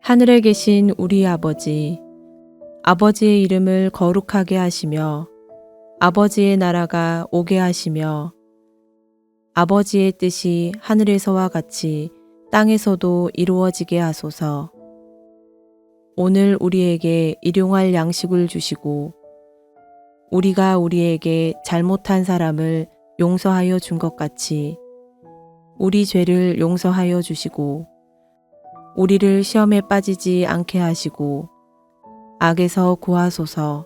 하늘에 계신 우리 아버지, 아버지의 이름을 거룩하게 하시며 아버지의 나라가 오게 하시며 아버지의 뜻이 하늘에서와 같이 땅에서도 이루어지게 하소서. 오늘 우리에게 일용할 양식을 주시고 우리가 우리에게 잘못한 사람을 용서하여 준 것 같이 우리 죄를 용서하여 주시고 우리를 시험에 빠지지 않게 하시고 악에서 구하소서.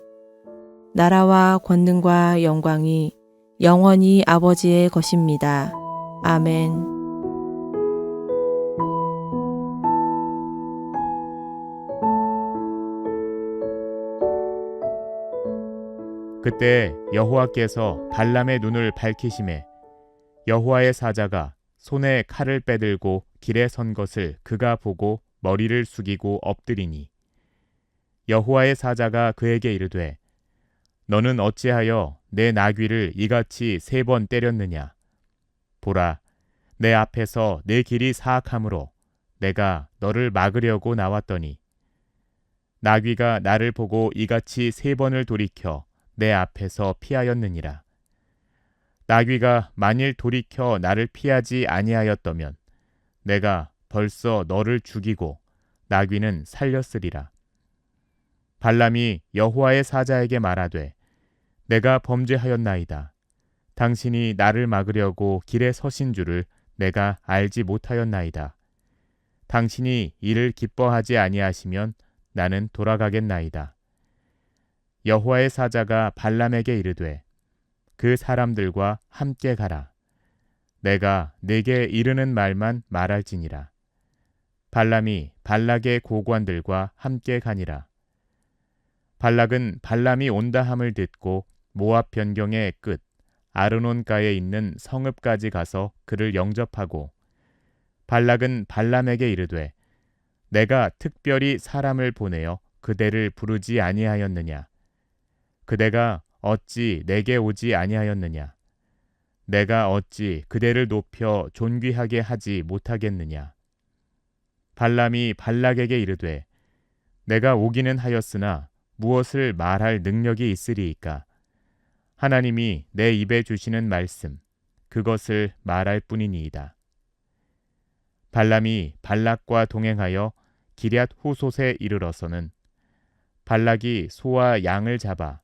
나라와 권능과 영광이 영원히 아버지의 것입니다. 아멘. 그때 여호와께서 발람의 눈을 밝히심에 여호와의 사자가 손에 칼을 빼들고 길에 선 것을 그가 보고 머리를 숙이고 엎드리니 여호와의 사자가 그에게 이르되 너는 어찌하여 내 나귀를 이같이 3번 때렸느냐? 보라, 내 앞에서 내 길이 사악하므로 내가 너를 막으려고 나왔더니 나귀가 나를 보고 이같이 3번을 돌이켜 내 앞에서 피하였느니라. 나귀가 만일 돌이켜 나를 피하지 아니하였더면 내가 벌써 너를 죽이고 나귀는 살렸으리라. 발람이 여호와의 사자에게 말하되 내가 범죄하였나이다. 당신이 나를 막으려고 길에 서신 줄을 내가 알지 못하였나이다. 당신이 이를 기뻐하지 아니하시면 나는 돌아가겠나이다. 여호와의 사자가 발람에게 이르되 그 사람들과 함께 가라. 내가 네게 이르는 말만 말할지니라. 발람이 발락의 고관들과 함께 가니라. 발락은 발람이 온다 함을 듣고 모압 변경의 끝 아르논가에 있는 성읍까지 가서 그를 영접하고 발락은 발람에게 이르되 내가 특별히 사람을 보내어 그대를 부르지 아니하였느냐? 그대가 어찌 내게 오지 아니하였느냐? 내가 어찌 그대를 높여 존귀하게 하지 못하겠느냐? 발람이 발락에게 이르되 내가 오기는 하였으나 무엇을 말할 능력이 있으리이까? 하나님이 내 입에 주시는 말씀 그것을 말할 뿐이니이다. 발람이 발락과 동행하여 기럇 후솥에 이르러서는 발락이 소와 양을 잡아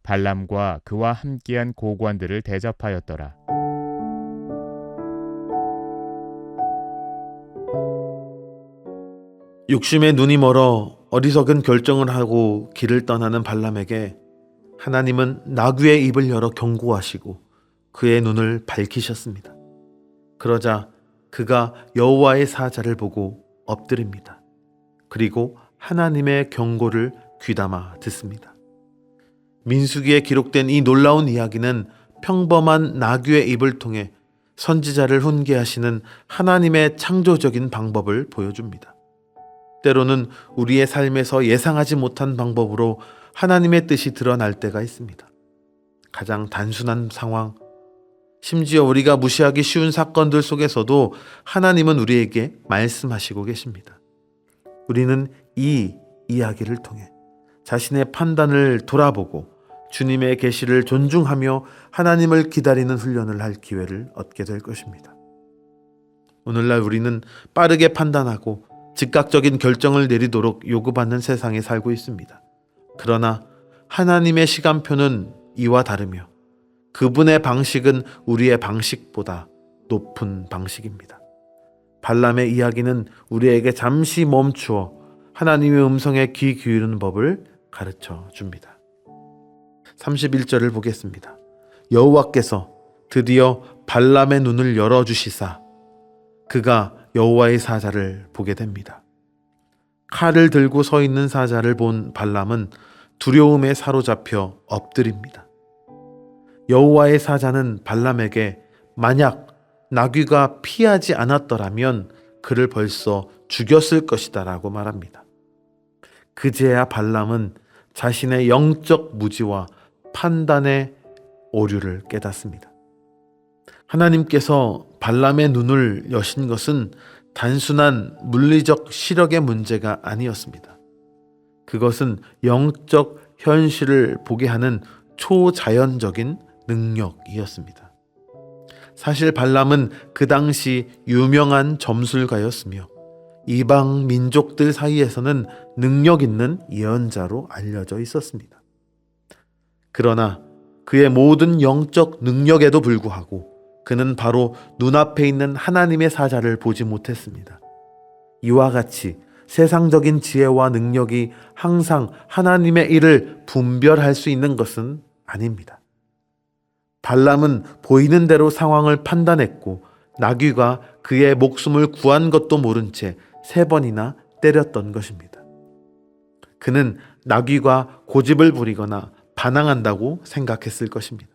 발람과 그와 함께한 고관들을 대접하였더라. 욕심에 눈이 멀어 어리석은 결정을 하고 길을 떠나는 발람에게 하나님은 나귀의 입을 열어 경고하시고 그의 눈을 밝히셨습니다. 그러자 그가 여호와의 사자를 보고 엎드립니다. 그리고 하나님의 경고를 귀담아 듣습니다. 민수기에 기록된 이 놀라운 이야기는 평범한 나귀의 입을 통해 선지자를 훈계하시는 하나님의 창조적인 방법을 보여줍니다. 때로는 우리의 삶에서 예상하지 못한 방법으로 하나님의 뜻이 드러날 때가 있습니다. 가장 단순한 상황, 심지어 우리가 무시하기 쉬운 사건들 속에서도 하나님은 우리에게 말씀하시고 계십니다. 우리는 이 이야기를 통해 자신의 판단을 돌아보고 주님의 계시를 존중하며 하나님을 기다리는 훈련을 할 기회를 얻게 될 것입니다. 오늘날 우리는 빠르게 판단하고 즉각적인 결정을 내리도록 요구받는 세상에 살고 있습니다. 그러나 하나님의 시간표는 이와 다르며 그분의 방식은 우리의 방식보다 높은 방식입니다. 발람의 이야기는 우리에게 잠시 멈추어 하나님의 음성에 귀 기울이는 법을 가르쳐 줍니다. 31절을 보겠습니다. 여호와께서 드디어 발람의 눈을 열어주시사 그가 여호와의 사자를 보게 됩니다. 칼을 들고 서 있는 사자를 본 발람은 두려움에 사로잡혀 엎드립니다. 여호와의 사자는 발람에게 만약 나귀가 피하지 않았더라면 그를 벌써 죽였을 것이다 라고 말합니다. 그제야 발람은 자신의 영적 무지와 판단의 오류를 깨닫습니다. 하나님께서 발람의 눈을 여신 것은 단순한 물리적 시력의 문제가 아니었습니다. 그것은 영적 현실을 보게 하는 초자연적인 능력이었습니다. 사실 발람은 그 당시 유명한 점술가였으며 이방 민족들 사이에서는 능력 있는 예언자로 알려져 있었습니다. 그러나 그의 모든 영적 능력에도 불구하고 그는 바로 눈앞에 있는 하나님의 사자를 보지 못했습니다. 이와 같이 세상적인 지혜와 능력이 항상 하나님의 일을 분별할 수 있는 것은 아닙니다. 발람은 보이는 대로 상황을 판단했고 나귀가 그의 목숨을 구한 것도 모른 채 3번이나 때렸던 것입니다. 그는 나귀가 고집을 부리거나 반항한다고 생각했을 것입니다.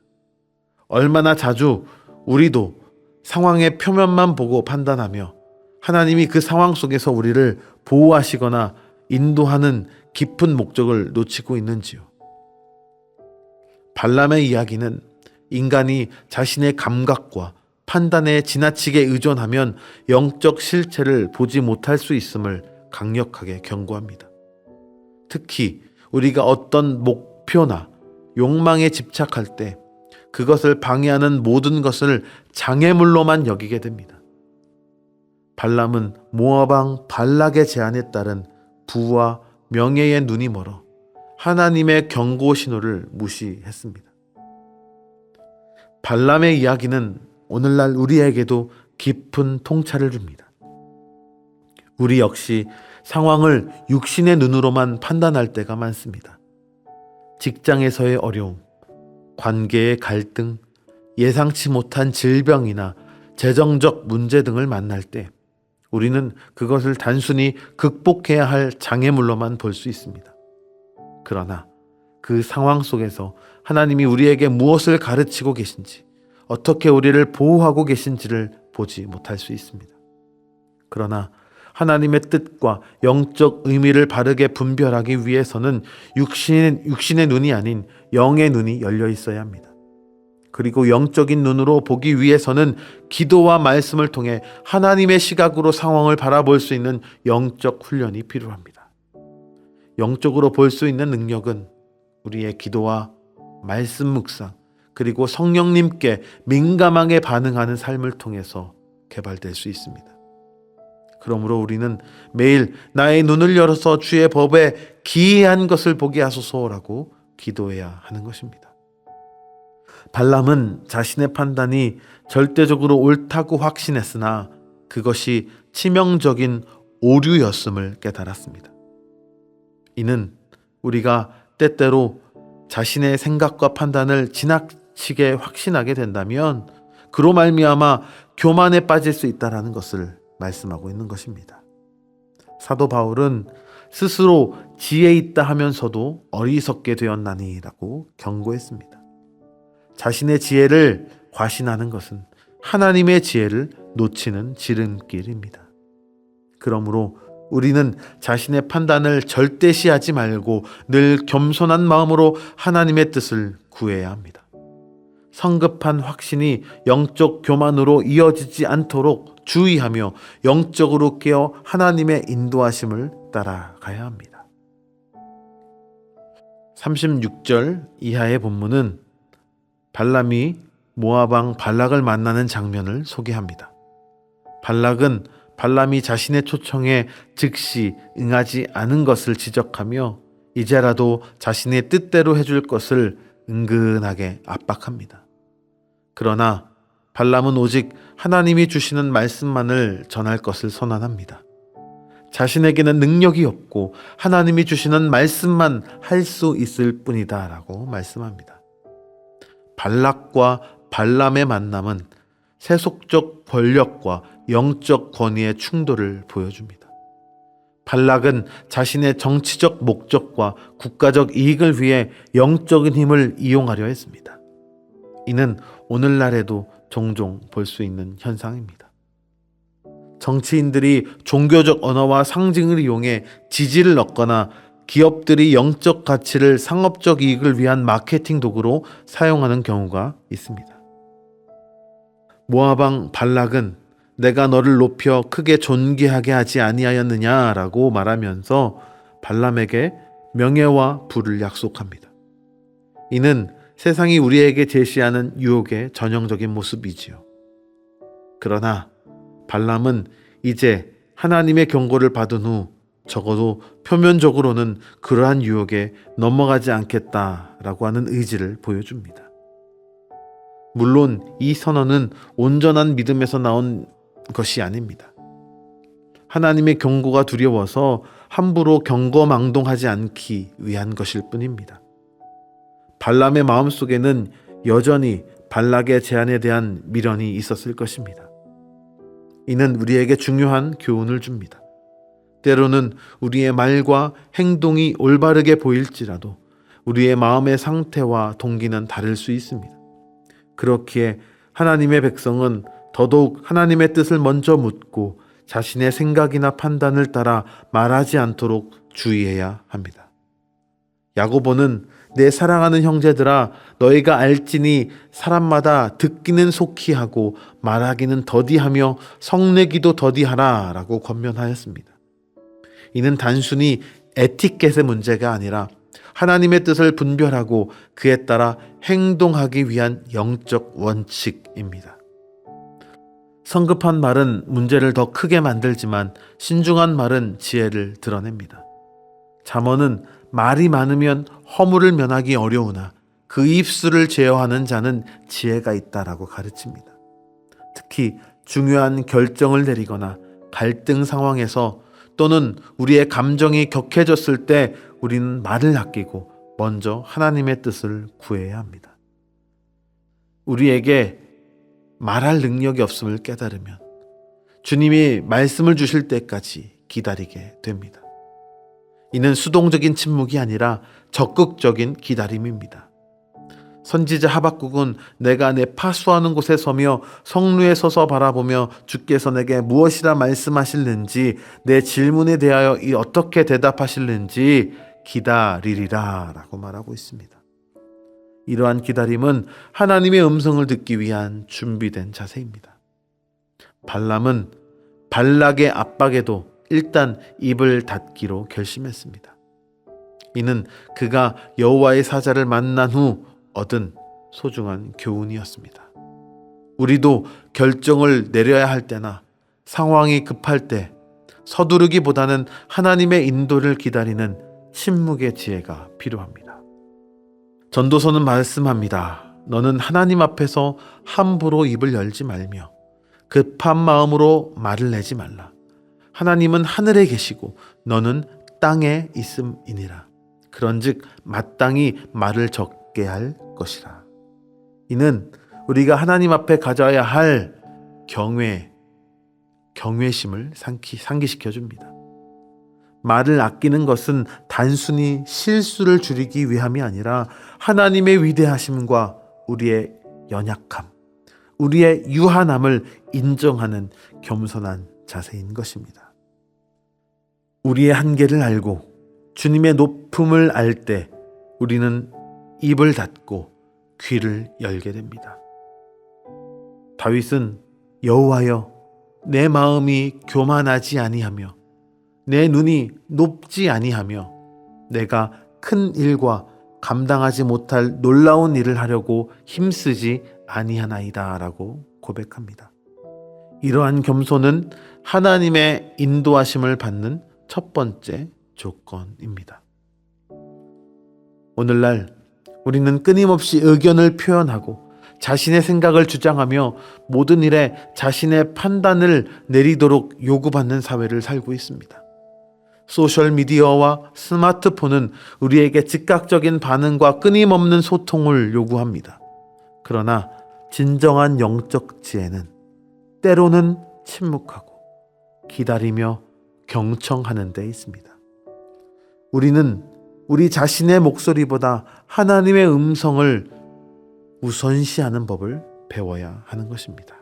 얼마나 자주 우리도 상황의 표면만 보고 판단하며 하나님이 그 상황 속에서 우리를 보호하시거나 인도하는 깊은 목적을 놓치고 있는지요. 발람의 이야기는 인간이 자신의 감각과 판단에 지나치게 의존하면 영적 실체를 보지 못할 수 있음을 강력하게 경고합니다. 특히 우리가 어떤 목표나 욕망에 집착할 때 그것을 방해하는 모든 것을 장애물로만 여기게 됩니다. 발람은 모압 왕 발락의 제안에 따른 부와 명예의 눈이 멀어 하나님의 경고 신호를 무시했습니다. 발람의 이야기는 오늘날 우리에게도 깊은 통찰을 줍니다. 우리 역시 상황을 육신의 눈으로만 판단할 때가 많습니다. 직장에서의 어려움, 관계의 갈등, 예상치 못한 질병이나 재정적 문제 등을 만날 때 우리는 그것을 단순히 극복해야 할 장애물로만 볼 수 있습니다. 그러나 그 상황 속에서 하나님이 우리에게 무엇을 가르치고 계신지, 어떻게 우리를 보호하고 계신지를 보지 못할 수 있습니다. 그러나 하나님의 뜻과 영적 의미를 바르게 분별하기 위해서는 육신의 눈이 아닌 영의 눈이 열려 있어야 합니다. 그리고 영적인 눈으로 보기 위해서는 기도와 말씀을 통해 하나님의 시각으로 상황을 바라볼 수 있는 영적 훈련이 필요합니다. 영적으로 볼 수 있는 능력은 우리의 기도와 말씀 묵상, 그리고 성령님께 민감하게 반응하는 삶을 통해서 개발될 수 있습니다. 그러므로 우리는 매일 나의 눈을 열어서 주의 법에 기이한 것을 보게 하소서라고 기도해야 하는 것입니다. 발람은 자신의 판단이 절대적으로 옳다고 확신했으나 그것이 치명적인 오류였음을 깨달았습니다. 이는 우리가 때때로 자신의 생각과 판단을 지나치게 확신하게 된다면 그로 말미암아 교만에 빠질 수 있다는 것을 말씀하고 있는 것입니다. 사도 바울은 스스로 지혜 있다 하면서도 어리석게 되었나니라고 경고했습니다. 자신의 지혜를 과신하는 것은 하나님의 지혜를 놓치는 지름길입니다. 그러므로 우리는 자신의 판단을 절대시하지 말고 늘 겸손한 마음으로 하나님의 뜻을 구해야 합니다. 성급한 확신이 영적 교만으로 이어지지 않도록 주의하며 영적으로 깨어 하나님의 인도하심을 따라가야 합니다. 36절 이하의 본문은 발람이 모압 왕 발락을 만나는 장면을 소개합니다. 발락은 발람이 자신의 초청에 즉시 응하지 않은 것을 지적하며 이제라도 자신의 뜻대로 해줄 것을 은근하게 압박합니다. 그러나 발람은 오직 하나님이 주시는 말씀만을 전할 것을 선언합니다. 자신에게는 능력이 없고 하나님이 주시는 말씀만 할 수 있을 뿐이다 라고 말씀합니다. 발락과 발람의 만남은 세속적 권력과 영적 권위의 충돌을 보여줍니다. 발락은 자신의 정치적 목적과 국가적 이익을 위해 영적인 힘을 이용하려 했습니다. 이는 오늘날에도 종종 볼 수 있는 현상입니다. 정치인들이 종교적 언어와 상징을 이용해 지지를 얻거나 기업들이 영적 가치를 상업적 이익을 위한 마케팅 도구로 사용하는 경우가 있습니다. 모압 왕 발락은 내가 너를 높여 크게 존귀하게 하지 아니하였느냐라고 말하면서 발람에게 명예와 부를 약속합니다. 이는 세상이 우리에게 제시하는 유혹의 전형적인 모습이지요. 그러나 발람은 이제 하나님의 경고를 받은 후 적어도 표면적으로는 그러한 유혹에 넘어가지 않겠다라고 하는 의지를 보여줍니다. 물론 이 선언은 온전한 믿음에서 나온 것이 아닙니다. 하나님의 경고가 두려워서 함부로 경거망동하지 않기 위한 것일 뿐입니다. 발람의 마음속에는 여전히 발락의 제안에 대한 미련이 있었을 것입니다. 이는 우리에게 중요한 교훈을 줍니다. 때로는 우리의 말과 행동이 올바르게 보일지라도 우리의 마음의 상태와 동기는 다를 수 있습니다. 그렇기에 하나님의 백성은 더더욱 하나님의 뜻을 먼저 묻고 자신의 생각이나 판단을 따라 말하지 않도록 주의해야 합니다. 야고보는 내 사랑하는 형제들아 너희가 알지니 사람마다 듣기는 속히 하고 말하기는 더디하며 성내기도 더디하라 라고 권면하였습니다. 이는 단순히 에티켓의 문제가 아니라 하나님의 뜻을 분별하고 그에 따라 행동하기 위한 영적 원칙입니다. 성급한 말은 문제를 더 크게 만들지만 신중한 말은 지혜를 드러냅니다. 잠언은 말이 많으면 허물을 면하기 어려우나 그 입술을 제어하는 자는 지혜가 있다라고 가르칩니다. 특히 중요한 결정을 내리거나 갈등 상황에서 또는 우리의 감정이 격해졌을 때 우리는 말을 아끼고 먼저 하나님의 뜻을 구해야 합니다. 우리에게 말할 능력이 없음을 깨달으면 주님이 말씀을 주실 때까지 기다리게 됩니다. 이는 수동적인 침묵이 아니라 적극적인 기다림입니다. 선지자 하박국은 내가 내 파수하는 곳에 서며 성루에 서서 바라보며 주께서 내게 무엇이라 말씀하실는지 내 질문에 대하여 어떻게 대답하실는지 기다리리라 라고 말하고 있습니다. 이러한 기다림은 하나님의 음성을 듣기 위한 준비된 자세입니다. 발람은 발락의 압박에도 일단 입을 닫기로 결심했습니다. 이는 그가 여호와의 사자를 만난 후 얻은 소중한 교훈이었습니다. 우리도 결정을 내려야 할 때나 상황이 급할 때 서두르기보다는 하나님의 인도를 기다리는 침묵의 지혜가 필요합니다. 전도서는 말씀합니다. 너는 하나님 앞에서 함부로 입을 열지 말며 급한 마음으로 말을 내지 말라. 하나님은 하늘에 계시고 너는 땅에 있음이니라. 그런즉 마땅히 말을 적게 할 것이라. 이는 우리가 하나님 앞에 가져야 할 경외심을 상기시켜 줍니다. 말을 아끼는 것은 단순히 실수를 줄이기 위함이 아니라 하나님의 위대하심과 우리의 연약함, 우리의 유한함을 인정하는 겸손한 자세인 것입니다. 우리의 한계를 알고 주님의 높음을 알 때 우리는 입을 닫고 귀를 열게 됩니다. 다윗은 여호와여 내 마음이 교만하지 아니하며 내 눈이 높지 아니하며 내가 큰 일과 감당하지 못할 놀라운 일을 하려고 힘쓰지 아니하나이다 라고 고백합니다. 이러한 겸손은 하나님의 인도하심을 받는 첫 번째 조건입니다. 오늘날 우리는 끊임없이 의견을 표현하고 자신의 생각을 주장하며 모든 일에 자신의 판단을 내리도록 요구받는 사회를 살고 있습니다. 소셜미디어와 스마트폰은 우리에게 즉각적인 반응과 끊임없는 소통을 요구합니다. 그러나 진정한 영적 지혜는 때로는 침묵하고 기다리며 경청하는 데 있습니다. 우리는 우리 자신의 목소리보다 하나님의 음성을 우선시하는 법을 배워야 하는 것입니다.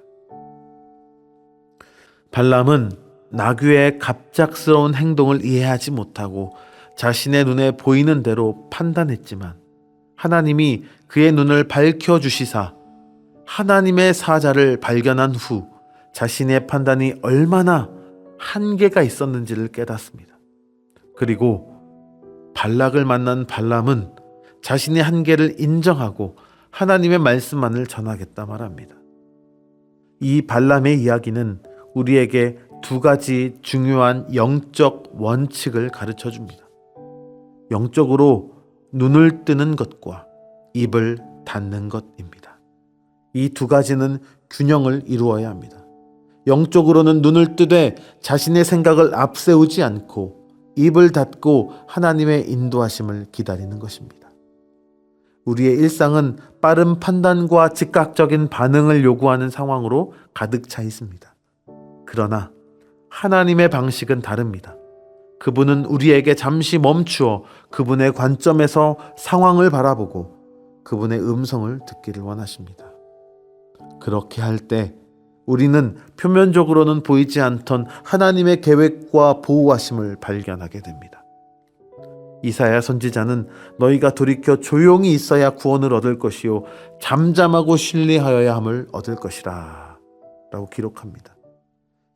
발람은 나귀의 갑작스러운 행동을 이해하지 못하고 자신의 눈에 보이는 대로 판단했지만 하나님이 그의 눈을 밝혀주시사 하나님의 사자를 발견한 후 자신의 판단이 얼마나 한계가 있었는지를 깨닫습니다. 그리고 발락을 만난 발람은 자신의 한계를 인정하고 하나님의 말씀만을 전하겠다 말합니다. 이 발람의 이야기는 우리에게 두 가지 중요한 영적 원칙을 가르쳐 줍니다. 영적으로 눈을 뜨는 것과 입을 닫는 것입니다. 이 두 가지는 균형을 이루어야 합니다. 영적으로는 눈을 뜨되 자신의 생각을 앞세우지 않고 입을 닫고 하나님의 인도하심을 기다리는 것입니다. 우리의 일상은 빠른 판단과 즉각적인 반응을 요구하는 상황으로 가득 차 있습니다. 그러나 하나님의 방식은 다릅니다. 그분은 우리에게 잠시 멈추어 그분의 관점에서 상황을 바라보고 그분의 음성을 듣기를 원하십니다. 그렇게 할 때 우리는 표면적으로는 보이지 않던 하나님의 계획과 보호하심을 발견하게 됩니다. 이사야 선지자는 너희가 돌이켜 조용히 있어야 구원을 얻을 것이요 잠잠하고 신뢰하여야 함을 얻을 것이라 라고 기록합니다.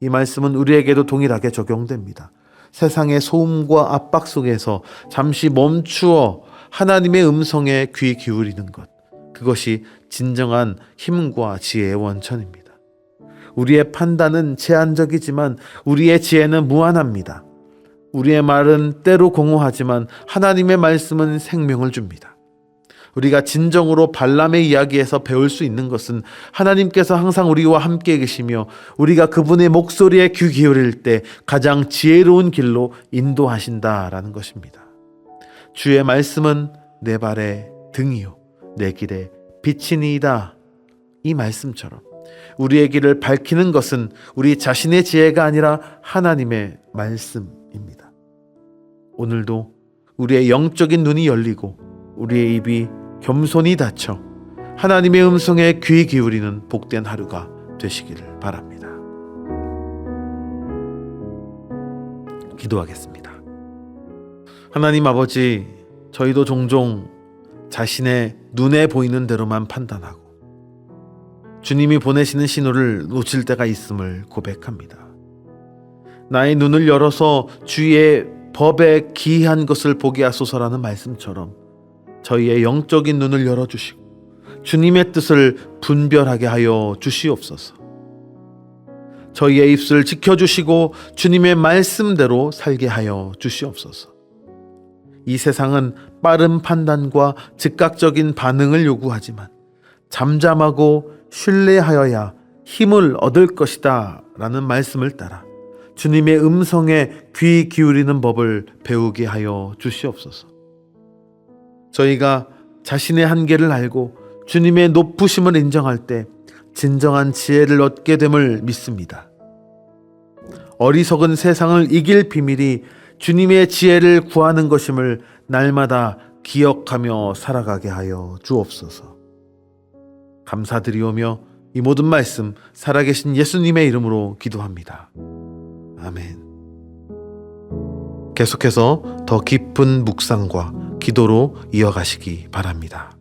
이 말씀은 우리에게도 동일하게 적용됩니다. 세상의 소음과 압박 속에서 잠시 멈추어 하나님의 음성에 귀 기울이는 것, 그것이 진정한 힘과 지혜의 원천입니다. 우리의 판단은 제한적이지만 우리의 지혜는 무한합니다. 우리의 말은 때로 공허하지만 하나님의 말씀은 생명을 줍니다. 우리가 진정으로 발람의 이야기에서 배울 수 있는 것은 하나님께서 항상 우리와 함께 계시며 우리가 그분의 목소리에 귀 기울일 때 가장 지혜로운 길로 인도하신다라는 것입니다. 주의 말씀은 내 발의 등이요 내 길의 빛이니이다. 이 말씀처럼 우리의 길을 밝히는 것은 우리 자신의 지혜가 아니라 하나님의 말씀입니다. 오늘도 우리의 영적인 눈이 열리고 우리의 입이 겸손히 닫혀 하나님의 음성에 귀 기울이는 복된 하루가 되시기를 바랍니다. 기도하겠습니다. 하나님 아버지, 저희도 종종 자신의 눈에 보이는 대로만 판단하고 주님이 보내시는 신호를 놓칠 때가 있음을 고백합니다. 나의 눈을 열어서 주의 법에 기이한 것을 보게 하소서라는 말씀처럼 저희의 영적인 눈을 열어주시고 주님의 뜻을 분별하게 하여 주시옵소서. 저희의 입술을 지켜주시고 주님의 말씀대로 살게 하여 주시옵소서. 이 세상은 빠른 판단과 즉각적인 반응을 요구하지만 잠잠하고 신뢰하여야 힘을 얻을 것이다 라는 말씀을 따라 주님의 음성에 귀 기울이는 법을 배우게 하여 주시옵소서. 저희가 자신의 한계를 알고 주님의 높으심을 인정할 때 진정한 지혜를 얻게 됨을 믿습니다. 어리석은 세상을 이길 비밀이 주님의 지혜를 구하는 것임을 날마다 기억하며 살아가게 하여 주옵소서. 감사드리오며 이 모든 말씀 살아계신 예수님의 이름으로 기도합니다. 아멘. 계속해서 더 깊은 묵상과 기도로 이어가시기 바랍니다.